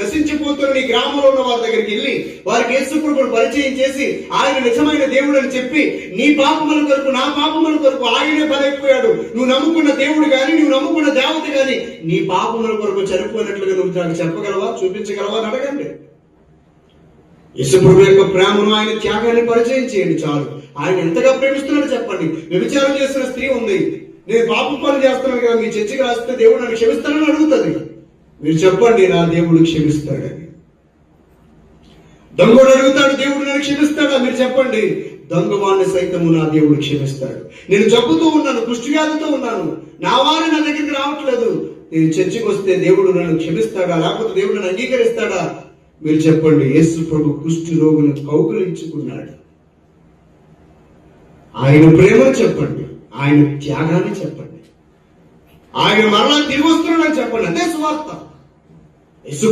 నశించిపోతున్న నీ గ్రామంలో ఉన్న వారి దగ్గరికి వెళ్ళి వారికి యేసుప్రభువును పరిచయం చేసి ఆయన నిజమైన దేవుడు అని చెప్పి నీ పాపముల కొరకు నా పాపముల కొరకు ఆయనే బలైపోయాడు, నువ్వు నమ్ముకున్న దేవుడు గాని నువ్వు నమ్ముకున్న దేవత గాని నీ పాపముల కొరకు చనిపోయినట్లుగా నువ్వు నాకు చెప్పగలవా, చూపించగలవా అని అడగండి. యేసుప్రభు యొక్క ప్రేమను, ఆయన త్యాగాన్ని పరిచయం చేయండి చాలు. ఆయన ఎంతగా ప్రేమిస్తున్నాడో చెప్పండి. వ్యభిచారం చేస్తున్న స్త్రీ ఉంది, నేను పాపం పని చేస్తున్నాను కదా, మీ చర్చికి రాస్తే దేవుడు నన్ను క్షమిస్తానని అడుగుతుంది. మీరు చెప్పండి, నా దేవుడు క్షమిస్తాడని. దొంగడు అడుగుతాడు, దేవుడు నన్ను క్షమిస్తాడా? మీరు చెప్పండి, దొంగవాణ్ణి సైతము నా దేవుడు క్షమిస్తాడు. నేను జబ్బుతూ ఉన్నాను, కుష్ఠవ్యాధితో ఉన్నాను, నా వారు నా దగ్గరికి రావట్లేదు, నేను చర్చికి వస్తే దేవుడు నన్ను క్షమిస్తాడా, లేకపోతే దేవుడు నన్ను అంగీకరిస్తాడా? మీరు చెప్పండి, యేసు ప్రభు కుష్ఠి రోగును కౌగిలించుకున్నాడు. ఆయన ప్రేమను చెప్పండి, ఆయన త్యాగాన్ని చెప్పండి, ఆయన మరలా తిరిగి వస్తున్నాడని చెప్పండి. అదే సువార్త. యేసు